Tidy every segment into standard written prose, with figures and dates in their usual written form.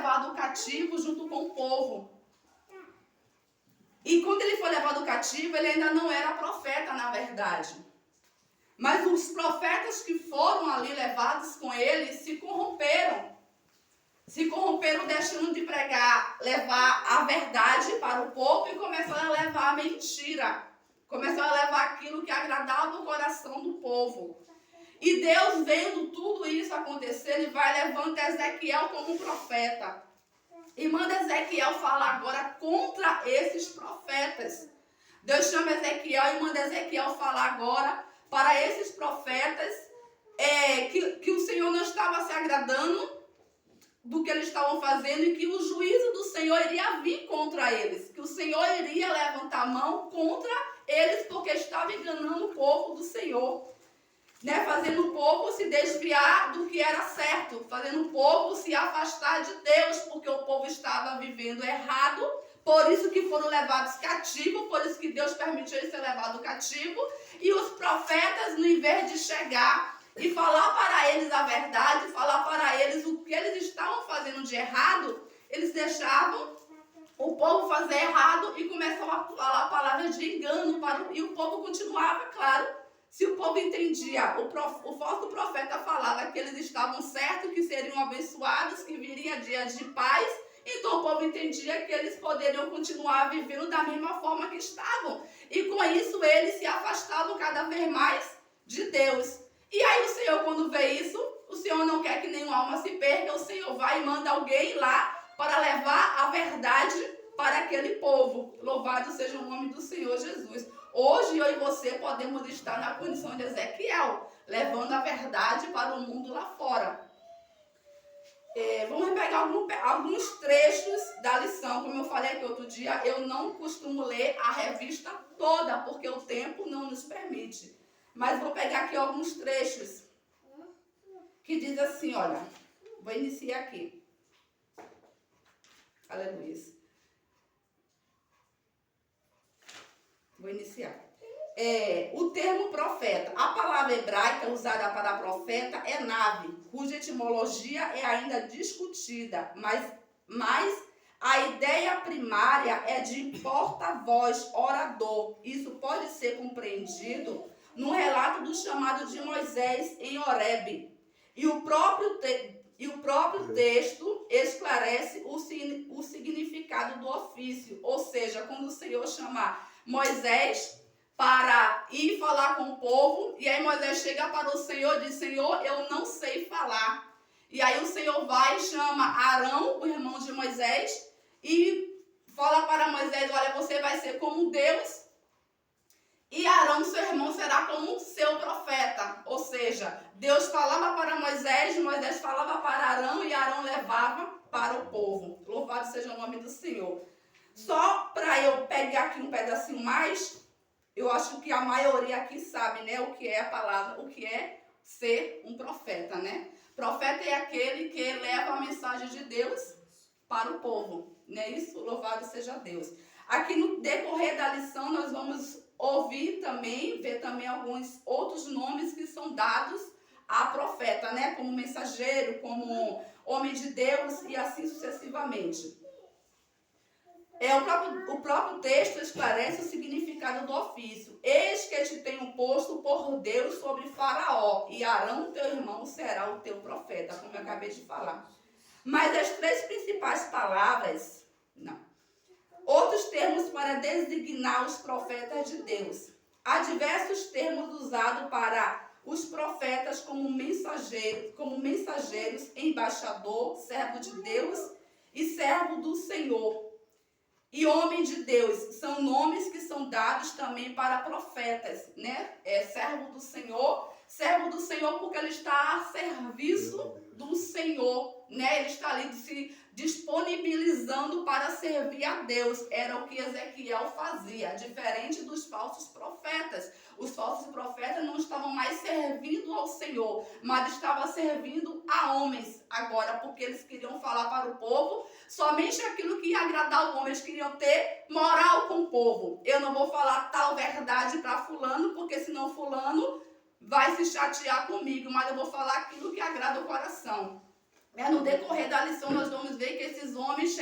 levado cativo junto com o povo. E quando ele foi levado cativo, ele ainda não era profeta, na verdade. Mas os profetas que foram ali levados com ele se corromperam. Se corromperam deixando de pregar, levar a verdade para o povo e começaram a levar a mentira. Começaram a levar aquilo que agradava o coração do povo. E Deus, vendo tudo isso acontecer, ele vai levando Ezequiel como profeta. E manda Ezequiel falar agora contra esses profetas. Deus chama Ezequiel e manda Ezequiel falar agora para esses profetas que o Senhor não estava se agradando do que eles estavam fazendo e que o juízo do Senhor iria vir contra eles. Que o Senhor iria levantar a mão contra eles porque estava enganando o povo do Senhor. Fazendo o povo se desviar do que era certo, fazendo o povo se afastar de Deus, porque o povo estava vivendo errado, por isso que foram levados cativos, por isso que Deus permitiu eles ser levados cativo, e os profetas, no invés de chegar e falar para eles a verdade, falar para eles o que eles estavam fazendo de errado, eles deixavam o povo fazer errado e começavam a falar palavras de engano, e o povo continuava, claro. Se o povo entendia, o falso profeta falava que eles estavam certos, que seriam abençoados, que viria dias de paz, então o povo entendia que eles poderiam continuar vivendo da mesma forma que estavam. E com isso eles se afastavam cada vez mais de Deus. E aí o Senhor, quando vê isso, o Senhor não quer que nenhuma alma se perca, o Senhor vai e manda alguém lá para levar a verdade para aquele povo. Louvado seja o nome do Senhor Jesus. Hoje eu e você podemos estar na condição de Ezequiel, levando a verdade para o mundo lá fora. Vamos pegar alguns trechos da lição. Como eu falei aqui outro dia, eu não costumo ler a revista toda, porque o tempo não nos permite. Mas vou pegar aqui alguns trechos que diz assim, olha, vou iniciar aqui. Aleluia. Vou iniciar. O termo profeta. A palavra hebraica usada para profeta é nave, cuja etimologia é ainda discutida, mas a ideia primária é de porta-voz, orador. Isso pode ser compreendido no relato do chamado de Moisés em Horebe. E o próprio texto esclarece o significado do ofício, ou seja, quando o Senhor chamar Moisés para ir falar com o povo, e aí Moisés chega para o Senhor e diz, Senhor, eu não sei falar. E aí o Senhor vai e chama Arão, o irmão de Moisés, e fala para Moisés, olha, você vai ser como Deus, e Arão, seu irmão, será como seu profeta. Ou seja, Deus falava para Moisés, Moisés falava para Arão, e Arão levava para o povo. Louvado seja o nome do Senhor. Só para eu pegar aqui um pedacinho mais, eu acho que a maioria aqui sabe, né, o que é a palavra, o que é ser um profeta, né? Profeta é aquele que leva a mensagem de Deus para o povo, né? Isso, louvado seja Deus. Aqui no decorrer da lição nós vamos ouvir também, ver também alguns outros nomes que são dados a profeta, né? Como mensageiro, como homem de Deus e assim sucessivamente. O próprio texto esclarece o significado do ofício. Eis que te tenho posto por Deus sobre Faraó, e Arão, teu irmão, será o teu profeta, como eu acabei de falar. Mas as três principais palavras, outros termos para designar os profetas de Deus. Há diversos termos usados para os profetas como mensageiros, embaixador, servo de Deus e servo do Senhor. E homem de Deus, são nomes que são dados também para profetas, né? Servo do Senhor porque ele está a serviço do Senhor, né? Ele está ali se disponibilizando para servir a Deus. Era o que Ezequiel fazia, diferente dos falsos profetas. Os falsos profetas não estavam mais servindo ao Senhor, mas estavam servindo a homens agora, porque eles queriam falar para o povo somente aquilo que ia agradar o homem. Eles queriam ter moral com o povo. Eu não vou falar tal verdade para fulano, porque senão fulano vai se chatear comigo, mas eu vou falar aquilo que agrada o coração. No decorrer da lição nós vamos ver que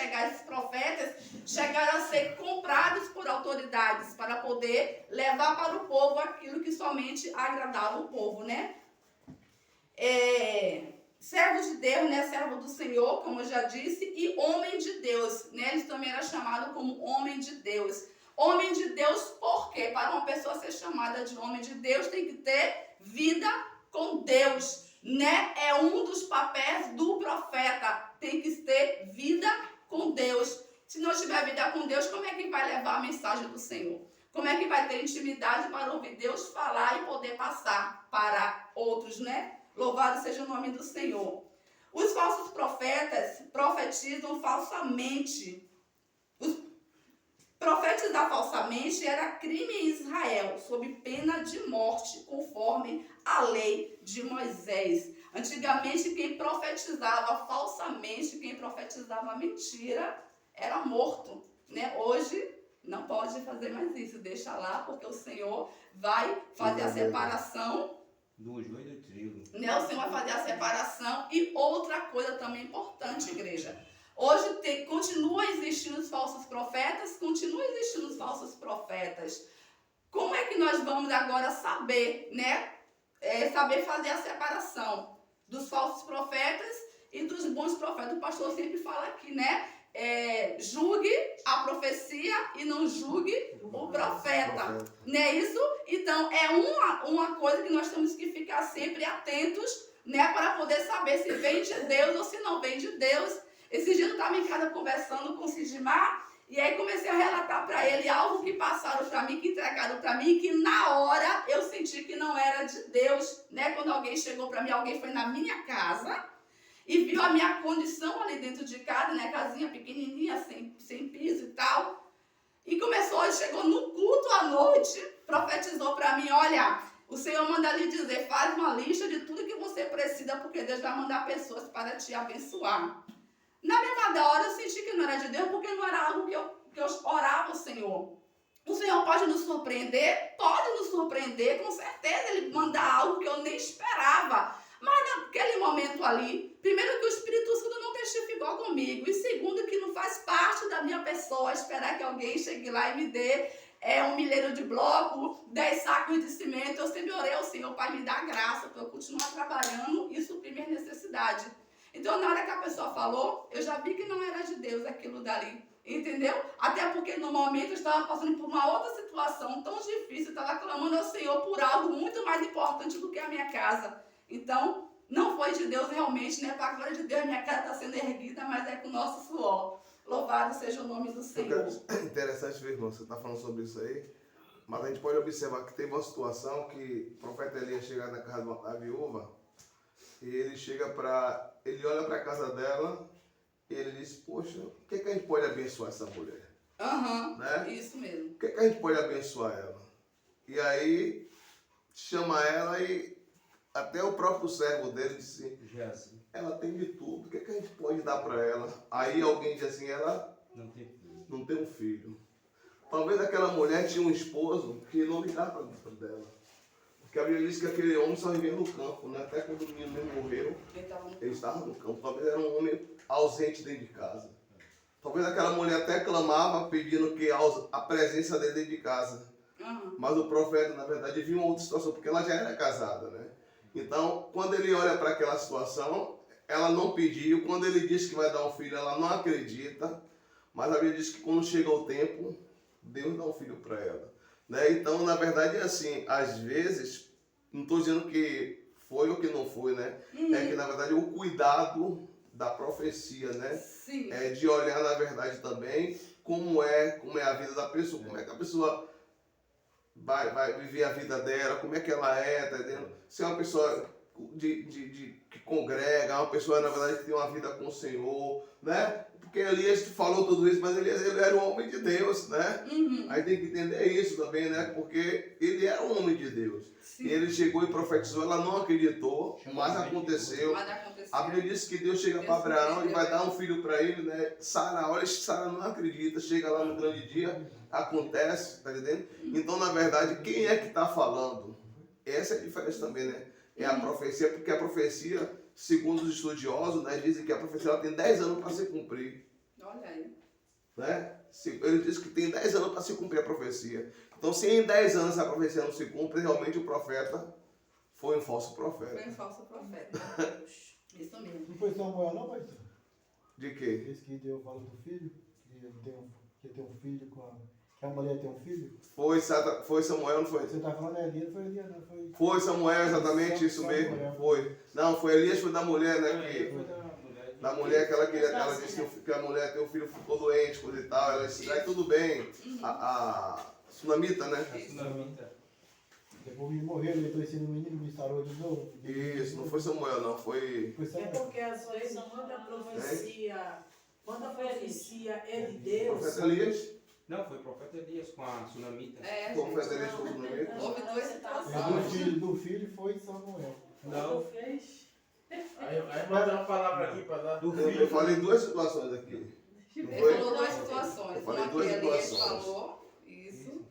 chegar, esses profetas chegaram a ser comprados por autoridades para poder levar para o povo aquilo que somente agradava o povo, né? Servo de Deus, né? Servo do Senhor, como eu já disse, e homem de Deus, né? Eles também eram chamados como homem de Deus. Homem de Deus, por quê? Para uma pessoa ser chamada de homem de Deus, tem que ter vida com Deus, né? É um dos papéis do profeta. Tem que ter vida com Deus. Se não tiver vida com Deus, como é que vai levar a mensagem do Senhor? Como é que vai ter intimidade para ouvir Deus falar e poder passar para outros, né? Louvado seja o nome do Senhor. Os falsos profetas profetizam falsamente. Profetizar falsamente era crime em Israel, sob pena de morte, conforme a lei de Moisés. Antigamente, quem profetizava falsamente, quem profetizava mentira, era morto, né? Hoje, não pode fazer mais isso, deixa lá, porque o Senhor vai fazer a separação do joio e do trigo. Né? O Senhor vai fazer a separação. E outra coisa também importante, igreja. Hoje continua existindo os falsos profetas, Como é que nós vamos agora saber, né? Saber fazer a separação dos falsos profetas e dos bons profetas. O pastor sempre fala aqui, né? Julgue a profecia e não julgue o profeta. Não é isso? Então, é uma coisa que nós temos que ficar sempre atentos, né? Para poder saber se vem de Deus ou se não vem de Deus. Esse dia eu estava em casa conversando com o Sidmar, e aí comecei a relatar para ele algo que passaram para mim, que entregaram para mim, que na hora eu senti que não era de Deus, né? Quando alguém chegou para mim, alguém foi na minha casa e viu a minha condição ali dentro de casa, né? Casinha pequenininha, sem piso e tal. E chegou no culto à noite, profetizou para mim, olha, o Senhor manda lhe dizer, faz uma lista de tudo que você precisa, porque Deus vai mandar pessoas para te abençoar. Na mesma hora eu senti que não era de Deus, porque não era algo que eu orava ao Senhor. O Senhor pode nos surpreender? Pode nos surpreender, com certeza. Ele manda algo que eu nem esperava. Mas naquele momento ali, primeiro que o Espírito Santo não testificou comigo. E segundo que não faz parte da minha pessoa esperar que alguém chegue lá e me dê um milheiro de bloco, 10 sacos de cimento. Eu sempre orei ao Senhor, Pai, me dá graça para eu continuar trabalhando e suprir minha necessidade. Então, na hora que a pessoa falou, eu já vi que não era de Deus aquilo dali, entendeu? Até porque no momento eu estava passando por uma outra situação tão difícil, eu estava clamando ao Senhor por algo muito mais importante do que a minha casa. Então, não foi de Deus realmente, né? Para a glória de Deus, minha casa está sendo erguida, mas é com o nosso suor. Louvado seja o nome do Senhor. Interessante, irmão, você está falando sobre isso aí, mas a gente pode observar que teve uma situação que o profeta Elias chega na casa da viúva, e ele olha para a casa dela e ele diz, poxa, o que a gente pode abençoar essa mulher? Né? Isso mesmo. O que a gente pode abençoar ela? E aí chama ela e até o próprio servo dele disse, ela tem de tudo, o que a gente pode dar para ela? Aí alguém diz assim, ela não tem um filho. Talvez aquela mulher tinha um esposo que não ligava para dela. Porque a Bíblia diz que aquele homem só vivia no campo, né? Até quando o menino mesmo morreu, ele estava no campo. Talvez era um homem ausente dentro de casa. Talvez aquela mulher até clamava pedindo que a presença dele dentro de casa. Mas o profeta, na verdade, viu uma outra situação, porque ela já era casada, né? Então, quando ele olha para aquela situação, ela não pediu. Quando ele diz que vai dar um filho, ela não acredita. Mas a Bíblia diz que quando chega o tempo, Deus dá um filho para ela. Né? Então, na verdade, é assim, às vezes, não estou dizendo que foi ou que não foi, né? É que, na verdade, o cuidado da profecia, né? Sim. É de olhar, na verdade, também como é a vida da pessoa, como é que a pessoa vai viver a vida dela, como é que ela tá entendendo? Se é uma pessoa que congrega, uma pessoa, na verdade, que tem uma vida com o Senhor, né? Porque Elias falou tudo isso, mas Elias ele era um homem de Deus, né? Aí tem que entender isso também, né? Porque ele era um homem de Deus. Sim. E ele chegou e profetizou, ela não acreditou, mas aconteceu. A Bíblia diz que Deus chega para Abraão e vai dar um filho para ele, né? Sara, olha, Sara não acredita, chega lá no grande dia, acontece, tá entendendo? Então, na verdade, quem é que está falando? Essa é a diferença também, né? É a profecia, porque a profecia, segundo os estudiosos, né, dizem que a profecia ela tem 10 anos para se cumprir. Olha aí. Né? Ele diz que tem 10 anos para se cumprir a profecia. Então, se em 10 anos a profecia não se cumpre, realmente o profeta foi um falso profeta. Foi um falso profeta. Isso mesmo. Não foi Samuel não, pastor? De quê? Esse que Deus fala do filho, que ia ter um filho que a mulher tem um filho? Foi Samuel, não foi? Você está falando Elias, não foi Elias, não foi? Foi Samuel, exatamente isso mesmo. Foi. Não, foi Elias, foi da mulher, né? Que, da mulher que ela disse que a mulher tem um filho ficou doente, coisa e tal. Ela disse, aí tudo bem. A Sunamita, né? A Sunamita. Depois me morreu, ele trouxe no menino, me sarou de novo. Isso, não foi Samuel, não. Foi Foi É Samuel. porque às vezes quando a profecia é de Deus, profeta Elias? Não, foi o profeta Elias com a Sunamita. É, Foi o gente. profeta Elias com a Sunamita? Houve duas E situações. do filho foi Samuel. Não, Aí manda uma palavra aqui para dar. do Eu filho. falei duas situações aqui. Não Ele foi? falou duas situações. Eu falei Uma duas que Elias situações. falou, isso.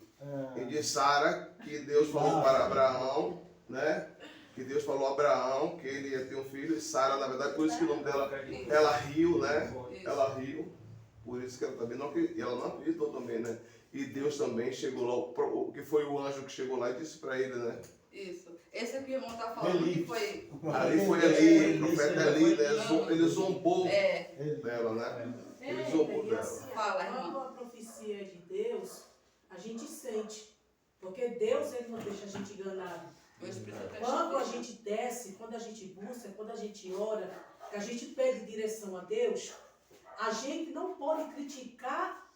E de Sara, que Deus falou para Abraão, né? Que Deus falou a Abraão que ele ia ter um filho. E Sara, na verdade, por isso que o nome dela, ela riu, né? Isso. Ela riu. Por isso que ela também ela não acreditou também, né? E Deus também chegou lá, que foi o anjo que chegou lá e disse para ele, né? Isso. Esse aqui o irmão está falando que foi. Ali foi Eli, o profeta Eli, né? Ele zombou É, dela, né? Ele é, zombou e dela. assim, Fala, quando irmã. a profecia é de Deus, a gente sente. Porque Deus ele não deixa a gente enganado. o Espírito está Quando a gente desce, quando a gente busca, quando a gente ora, que a gente pede direção a Deus, a gente não pode criticar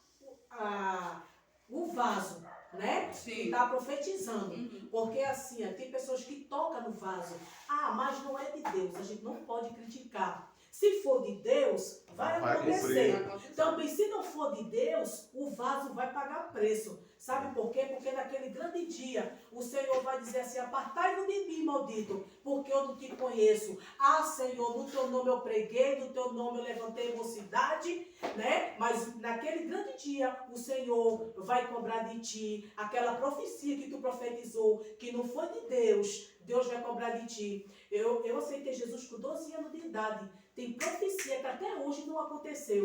o vaso, né? Sim. Que está profetizando. Uhum. Porque assim, tem pessoas que tocam no vaso. Ah, mas não é de Deus. A gente não pode criticar. Se for de Deus, vai Vai acontecer. cumprir. Também, se não for de Deus, o vaso vai pagar preço. Sabe por quê? Porque naquele grande dia, o Senhor vai dizer assim, apartai-vos de mim, maldito, porque eu não te conheço. Ah, Senhor, no teu nome eu preguei, no teu nome eu levantei mocidade, né? Mas naquele grande dia, o Senhor vai cobrar de ti aquela profecia que tu profetizou, que não foi de Deus. Deus vai cobrar de ti. Eu aceitei Jesus com 12 anos de idade. Tem profecia que até hoje não aconteceu.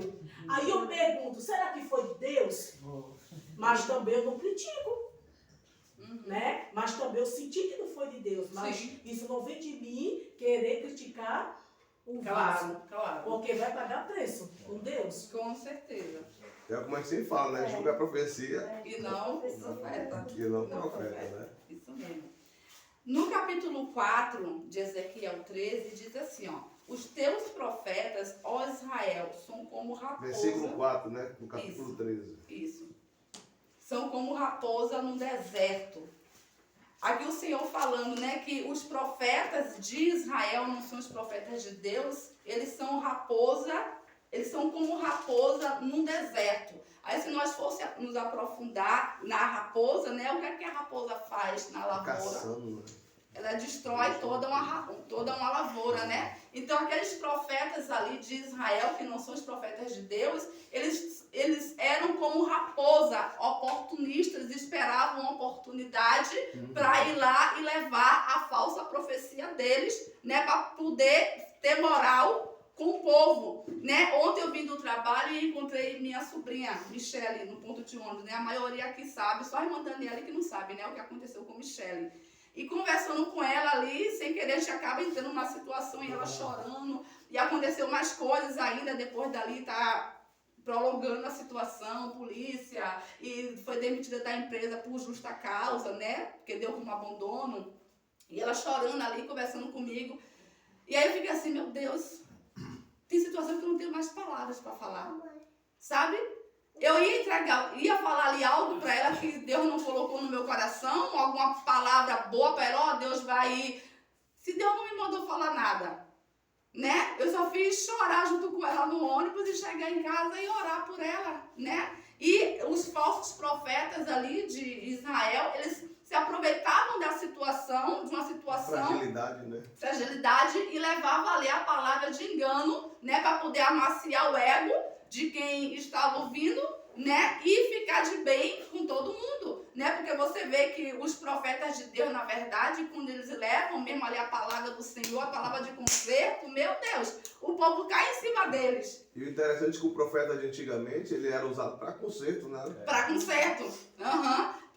Aí eu pergunto, será que foi de Deus? Mas também eu não critico, né? Mas também eu senti que não foi de Deus. Mas Sim. isso não vem de mim querer criticar o vaso. Claro, claro. Porque vai pagar preço com Deus. Com certeza. É como a gente sempre fala, né? Julga a profecia E não o profeta. e não o profeta, né? Isso mesmo. No capítulo 4 de Ezequiel 13, diz assim, ó. Os teus profetas, ó Israel, são como raposa. Versículo 4, né? No capítulo Isso. 13. Isso. São como raposa no deserto. Aqui o Senhor falando, né, que os profetas de Israel não são os profetas de Deus, eles são como raposa no deserto. Aí se nós fôssemos nos aprofundar na raposa, né, o que é que a raposa faz na lavoura? Caçando, né? Ela destrói toda uma lavoura, né? Então aqueles profetas ali de Israel, que não são os profetas de Deus, eles eram como raposa, oportunistas, esperavam uma oportunidade para ir lá e levar a falsa profecia deles, né? Para poder ter moral com o povo, né? Ontem eu vim do trabalho e encontrei minha sobrinha, Michele, no ponto de ônibus, né? A maioria aqui sabe, só a irmã Daniela que não sabe, né? O que aconteceu com Michele. E conversando com ela ali, sem querer, a gente acaba entrando numa situação e ela chorando. E aconteceu mais coisas ainda, depois dali tá prolongando a situação, polícia, e foi demitida da empresa por justa causa, né? Porque deu como abandono. E ela chorando ali, conversando comigo. E aí eu fiquei assim, meu Deus, tem situação que eu não tenho mais palavras para falar. Sabe? Eu ia falar ali algo para ela que Deus não colocou no meu coração, alguma palavra boa para ela, ó, Deus vai ir. Se Deus não me mandou falar nada, né? Eu só fiz chorar junto com ela no ônibus e chegar em casa e orar por ela, né? E os falsos profetas ali de Israel, eles se aproveitavam da situação, de uma situação... Fragilidade, né? Fragilidade, e levavam ali a palavra de engano, né? Para poder amaciar o ego de quem estava ouvindo, né? E ficar de bem com todo mundo, né? Porque você vê que os profetas de Deus, na verdade, quando eles levam mesmo ali a palavra do Senhor, a palavra de conserto, meu Deus, o povo cai em cima deles. E o interessante é que o profeta de antigamente, ele era usado para conserto, né? Para conserto.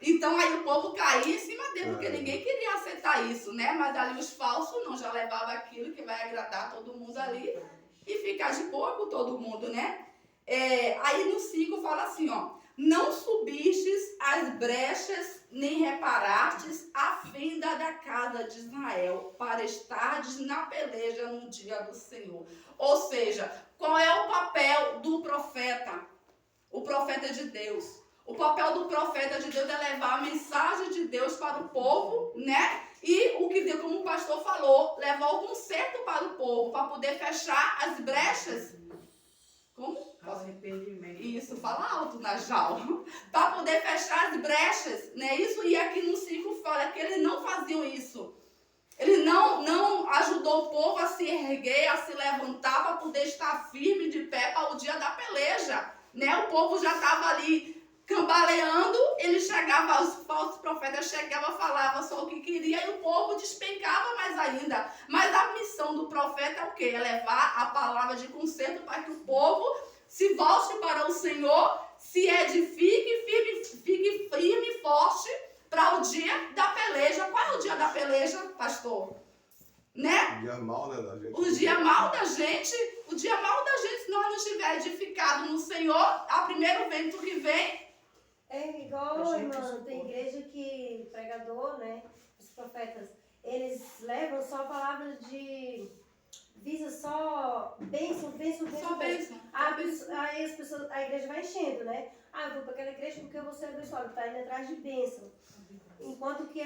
Então aí o povo caía em cima dele, porque ninguém queria aceitar isso, né? Mas ali os falsos não, já levava aquilo que vai agradar todo mundo ali e ficar de boa com todo mundo, né? Aí no 5 fala assim, ó: não subistes as brechas, nem reparastes a fenda da casa de Israel, para estardes na peleja no dia do Senhor. Ou seja, qual é o papel do profeta? O profeta de Deus. O papel do profeta de Deus é levar a mensagem de Deus para o povo, né? E o que Deus, como o pastor falou, levar o conserto para o povo, para poder fechar as brechas. Como? Arrependimento. Isso, fala alto na jaula. Para poder fechar as brechas, né? Isso, e aqui no 5 fala que eles não faziam isso. Ele não ajudou o povo a se erguer, a se levantar para poder estar firme de pé para o dia da peleja, né? O povo já estava ali cambaleando, ele chegava, os falsos profetas chegavam, falavam só o que queria e o povo despencava mais ainda. Mas a missão do profeta é o quê? É levar a palavra de conserto para que o povo se volte para o Senhor, se edifique, fique firme e forte para o dia da peleja. Qual é o dia da peleja, pastor? Né? O dia mal, né, da gente? O dia mal da gente, se nós não estiver edificado no Senhor, a primeiro vento que vem. É igual, irmã, tem igreja que pregador, né, os profetas, eles levam só palavras de visa só bênção. Só bênção. Aí as pessoas, a igreja vai enchendo, né? Ah, eu vou para aquela igreja porque eu vou ser abençoado, está indo atrás de bênção. Enquanto que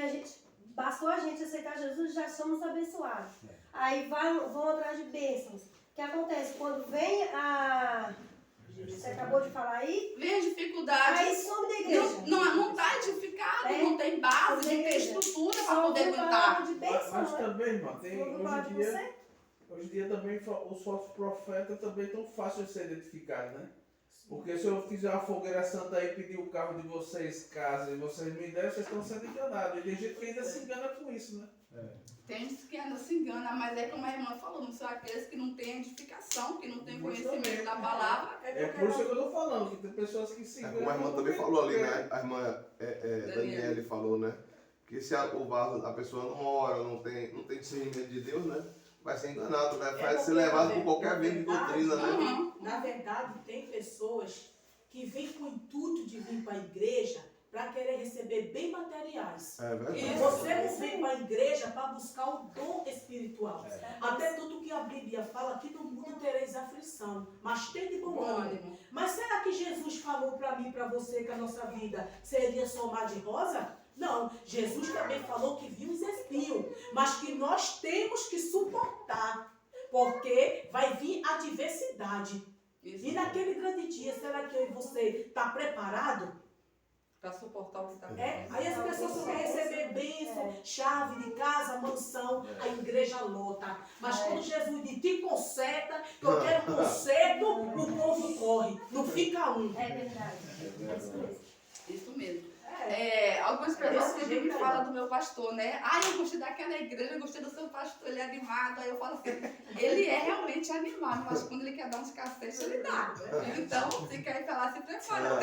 bastou a gente aceitar Jesus, já somos abençoados. Aí vão atrás de bênçãos. O que acontece? Quando vem você acabou de falar aí? Vem a dificuldade. Aí some da igreja. Não está edificado, não tem base, não tem estrutura para poder aguentar. Mas também, irmão, hoje em dia também os falsos profetas também estão fáceis de ser identificados, né? Porque se eu fizer uma fogueira santa aí e pedir o carro de vocês, casa, e vocês me derem, vocês estão sendo enganados. E tem gente que ainda se engana com isso, né? Tem gente que ainda se engana, mas é como a irmã falou, não são aqueles que não têm edificação, que não têm conhecimento da palavra. É por isso que eu estou falando, que tem pessoas que se enganam. Como a irmã também falou ali, né? A irmã Daniele falou, né? Que se a pessoa não ora, não tem discernimento de Deus, né? Vai ser enganado, né? Vai ser levado por qualquer vento de doutrina, né? Na verdade, tem pessoas que vêm com o intuito de vir para a igreja para querer receber bem materiais. É verdade. E você não vem para a igreja para buscar o dom espiritual. Até tudo que a Bíblia fala, que no mundo tereis aflição, mas tem de bom ânimo. Mas será que Jesus falou para mim e para você que a nossa vida seria só mar de rosa? Não, Jesus também falou que viu os espinhos, mas que nós temos que suportar, porque vai vir a adversidade. E naquele grande dia, será que eu e você está preparado? Para suportar o que está Aí as pessoas só querem receber bênção, chave de casa, mansão, a igreja lota. Mas quando Jesus diz, te conserta, que eu quero conserto, o povo corre, não fica um. É verdade. É isso mesmo. Isso mesmo. Algumas pessoas sempre me falam do meu pastor, né? Eu gostei daquela igreja, eu gostei do seu pastor, ele é animado. Aí eu falo assim, ele é realmente animado, mas quando ele quer dar uns cacetes, ele dá. Então, se quer ir pra lá, se prepara.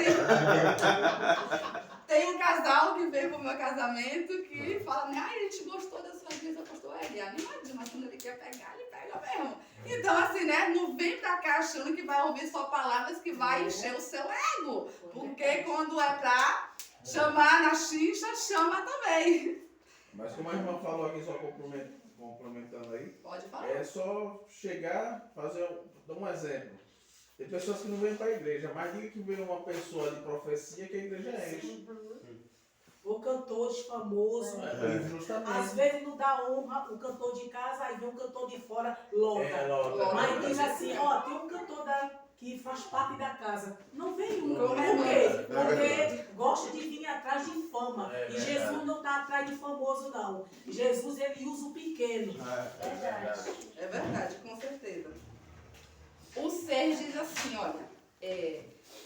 Tem um casal que veio pro meu casamento que fala, né? A gente gostou da sua igreja, pastor. Ele é animadinho, mas quando ele quer pegar, ele pega mesmo. Então, assim, né? Não vem pra cá achando que vai ouvir só palavras que vai encher o seu ego. Porque quando é pra chamar na xixa, chama também. Mas como a irmã falou aqui, só complementando aí, Pode falar. é só chegar, dar um exemplo. Tem pessoas que não vêm para a igreja, mas diga que vem uma pessoa de profecia que a igreja enche. O cantores famosos. Justamente. Às vezes não dá honra o cantor de casa, aí vem um cantor de fora, lota. Lota. Mas diz assim, tem um cantor que faz parte da casa. Não vem um. Não Por vem quê? Porque gosta de vir atrás de fama. E verdade. Jesus não está atrás de famoso, não. Jesus, ele usa o pequeno. É verdade, com certeza. O 6 diz assim, olha,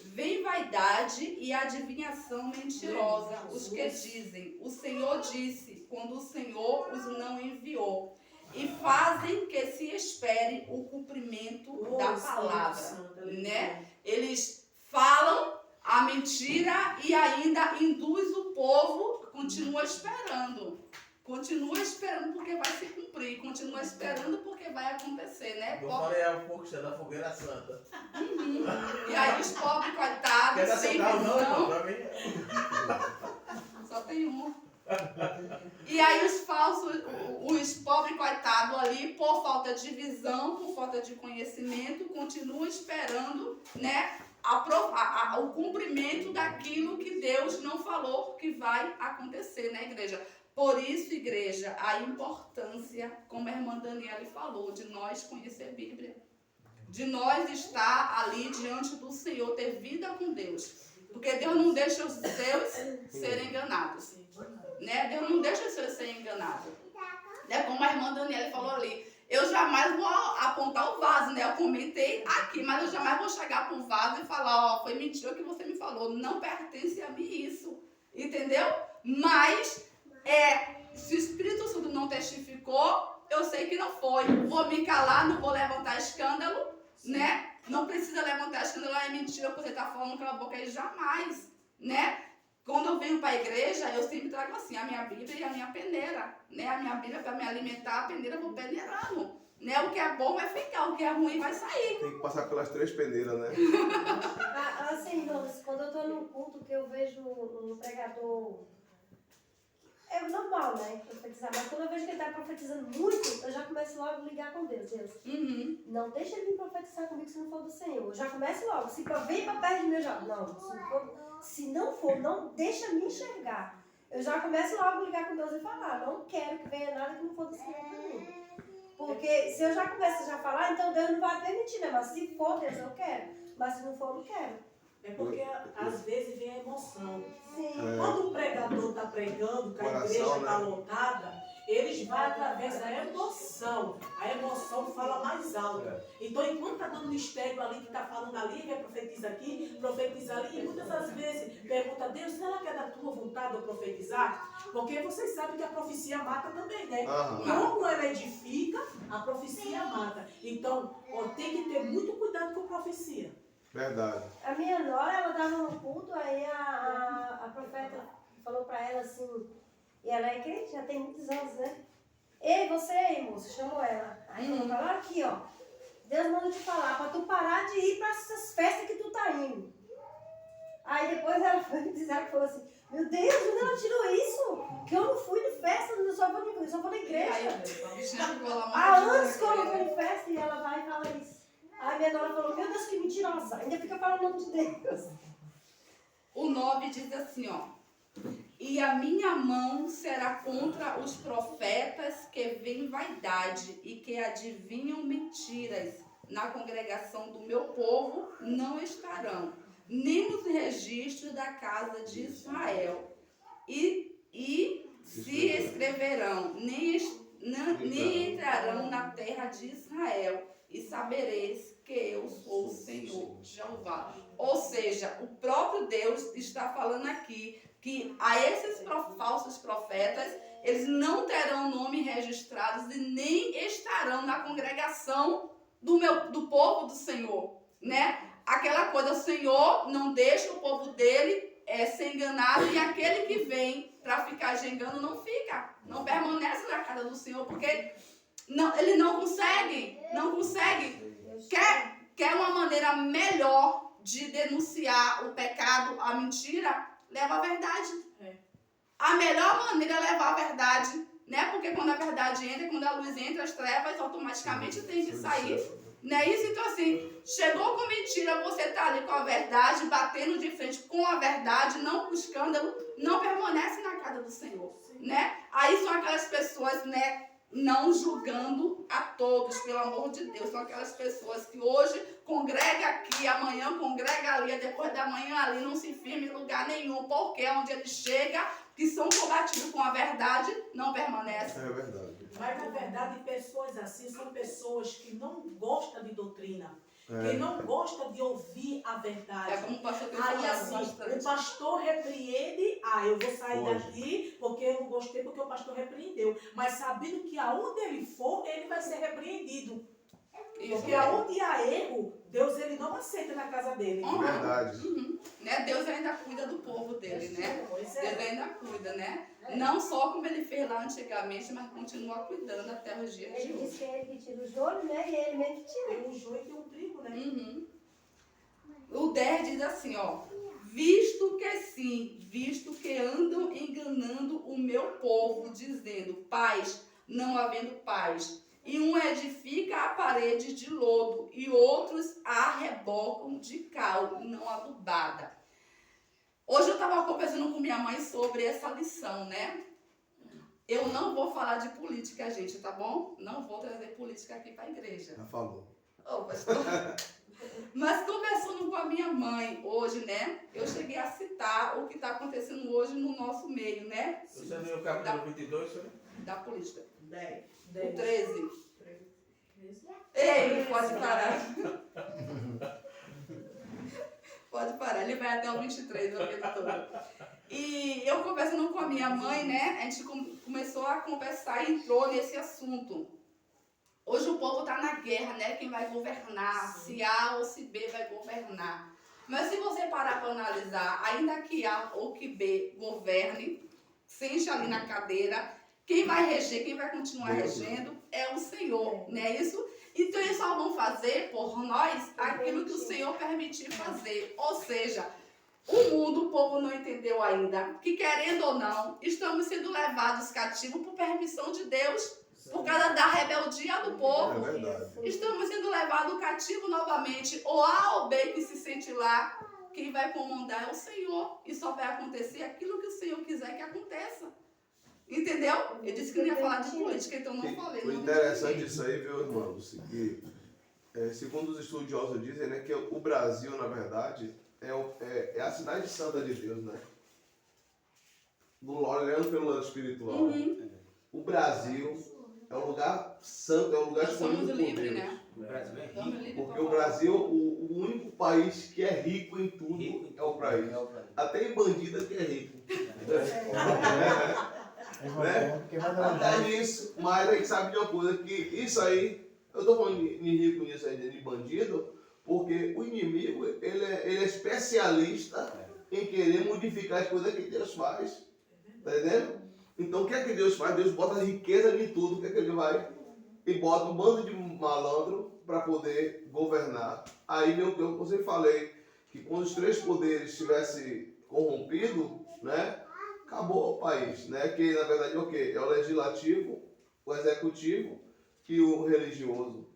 vem vaidade e adivinhação mentirosa, os que dizem, o Senhor disse, quando o Senhor os não enviou. E fazem que se espere o cumprimento da palavra, né? Eles falam a mentira e ainda induz o povo, continua esperando porque vai se cumprir, continua esperando porque vai acontecer, né? Eu falei há pouco, você é da fogueira santa. E aí os pobres coitados, Quer dar sem seu carro não, visão, irmão? Pra mim... só tem um. E aí os pobres coitados ali, por falta de visão, por falta de conhecimento, continuam esperando, né, o cumprimento daquilo que Deus não falou que vai acontecer, né, igreja? Por isso, igreja, a importância, como a irmã Daniela falou, de nós conhecer a Bíblia. De nós estar ali diante do Senhor, ter vida com Deus. Porque Deus não deixa os seus serem enganados. Né? Deus não deixa os seus serem enganados. Né? Como a irmã Daniela falou ali, eu jamais vou apontar o vaso, né? Eu comentei aqui, mas eu jamais vou chegar para o vaso e falar, ó, foi mentira o que você me falou. Não pertence a mim isso. Entendeu? Mas, se o Espírito Santo não testificou, eu sei que não foi. Vou me calar, não vou levantar escândalo, né? Não precisa levantar escândalo, é mentira que você está falando pela boca aí, jamais, né? Quando eu venho para a igreja, eu sempre trago assim, a minha Bíblia e a minha peneira, né? A minha Bíblia para me alimentar, a peneira eu vou peneirando, né? O que é bom vai ficar, o que é ruim vai sair. Tem que passar pelas 3 peneiras, né? Assim, irmãos, quando eu estou num culto que eu vejo um pregador, é normal, né, profetizar, mas quando eu vejo que ele está profetizando muito, eu já começo logo a ligar com Deus. Deus, não deixa ele me profetizar comigo se não for do Senhor. Eu já começo logo, se vem para perto de mim, eu já, não, se não for, não deixa me enxergar. Eu já começo logo a ligar com Deus e falar, não quero que venha nada que não for do Senhor para mim. Porque se eu já começo a falar, então Deus não vai permitir, né? Mas se for, Deus, eu quero. Mas se não for, eu não quero. É porque às vezes vem a emoção. Sim. Quando o pregador está pregando, que a Coração, igreja está né? lotada, eles vão através da emoção. A emoção fala mais alto. Então, enquanto está dando mistério ali, que está falando ali, que profetiza aqui, profetiza ali, e muitas das vezes pergunta a Deus, será que é da tua vontade eu profetizar? Porque vocês sabem que a profecia mata também, né? Como ela edifica, a profecia mata. Então, tem que ter muito cuidado com a profecia. Verdade. A minha nora, ela estava no culto, aí a profeta falou para ela assim, e ela é crente, já tem muitos anos, né? Ei, você aí, moça, chamou ela. Aí ela falou, aqui, ó, Deus manda te falar, para tu parar de ir para essas festas que tu tá indo. Aí depois ela foi dizer, ela falou assim, meu Deus, onde ela tirou isso? Que eu não fui de festa, eu só vou na igreja. Há anos que eu não vou em festa e ela vai e fala isso. Aí minha nora falou, meu Deus, que mentirosa. Ainda fica falando o nome de Deus. O 9 diz assim, ó. E a minha mão será contra os profetas que veem vaidade e que adivinham mentiras. Na congregação do meu povo não estarão, nem nos registros da casa de Israel. E se escreverão, nem entrarão na terra de Israel. E sabereis que eu sou o Senhor Jeová. Ou seja, o próprio Deus está falando aqui que a esses falsos profetas, eles não terão nome registrados e nem estarão na congregação do povo do Senhor, né? Aquela coisa, o Senhor não deixa o povo dele ser enganado, e aquele que vem para ficar gengando não fica, não permanece na casa do Senhor, porque ele não consegue, quer uma maneira melhor de denunciar o pecado, a mentira, leva a verdade. A melhor maneira é levar a verdade, né? Porque quando a verdade entra, quando a luz entra, as trevas automaticamente têm que sair. Não é isso? Então, assim, chegou com mentira, você está ali com a verdade, batendo de frente com a verdade, não com escândalo, não permanece na casa do Senhor, né? Aí são aquelas pessoas, né, não julgando a todos, pelo amor de Deus. São aquelas pessoas que hoje congrega aqui, amanhã congrega ali, depois da manhã ali, não se firma em lugar nenhum, porque onde ele chega, que são combatidos com a verdade, não permanecem. É verdade. Mas, na verdade, pessoas assim são pessoas que não gostam de doutrina. Quem não gosta de ouvir a verdade. É como o pastor tem Aí falado assim, bastante. o pastor repreende, eu vou sair Hoje. daqui porque eu não gostei, porque o pastor repreendeu. Mas sabendo que aonde ele for, ele vai ser repreendido. Isso Porque mesmo. aonde há erro, Deus ele não aceita na casa dele. Uhum. Verdade. Uhum. Né? Deus ainda cuida do povo dele, né? Pois Deus é. ainda cuida, né? Não só como ele fez lá antigamente, mas continua cuidando até os dias de Ele disse hoje. que é ele que tira o joelho, né? E é ele mesmo que tira. Tem um joio e tem um trigo, né? Uhum. O 10 diz assim, ó. Visto que andam enganando o meu povo, dizendo paz, não havendo paz. E um edifica a parede de lodo, e outros a rebocam de cal, não adubada. Hoje eu estava conversando com minha mãe sobre essa lição, né? Eu não vou falar de política, gente, tá bom? Não vou trazer política aqui para a igreja. Já falou. Ô, pastor. Mas conversando com a minha mãe hoje, né? Eu cheguei a citar o que está acontecendo hoje no nosso meio, né? Você leu o capítulo 22, senhor? Da política. 10. O 13. Ei, pode parar. Pode parar, ele vai até o 23, o capítulo todo. E eu conversando com a minha mãe, né? A gente começou a conversar e entrou nesse assunto. Hoje o povo está na guerra, né? Quem vai governar, se A ou se B vai governar. Mas se você parar para analisar, ainda que A ou que B governe, sente ali na cadeira, quem vai reger, quem vai continuar regendo é o Senhor, não é isso? Então eles só vão fazer por nós aquilo que o Senhor permitir fazer. Ou seja, o mundo, o povo não entendeu ainda que, querendo ou não, estamos sendo levados cativos por permissão de Deus, por causa da rebeldia do povo. É verdade. Estamos sendo levados cativo novamente, ou A ou B que se sente lá. Quem vai comandar é o Senhor. E só vai acontecer aquilo que o Senhor quiser que aconteça. Entendeu? Eu disse que não ia falar de política, então não falei. O não interessante disso aí, viu, irmãos, que segundo os estudiosos dizem, né, que o Brasil, na verdade, é a cidade santa de Deus, né? Olhando pelo lado espiritual. Uhum. O Brasil é um lugar santo, é um lugar Nós somos escolhido por livres, Deus. né? O Brasil é Estamos rico. livres Porque pra o falar. Brasil, o único país que é rico em tudo é o país. Até em bandida que é rico. Porque vai dar Até nisso, mas a gente sabe de uma coisa, que isso aí, eu tô falando de rico nisso aí, de bandido, porque o inimigo, ele é especialista em querer modificar as coisas que Deus faz. Tá entendendo? Então o que é que Deus faz? Deus bota riqueza em tudo, o que é que ele vai? E bota um bando de malandro para poder governar. Aí vem o que eu sempre falei, que quando os três poderes estivessem corrompidos, né? Acabou o país, né? Que na verdade é o quê? É o legislativo, o executivo e o religioso.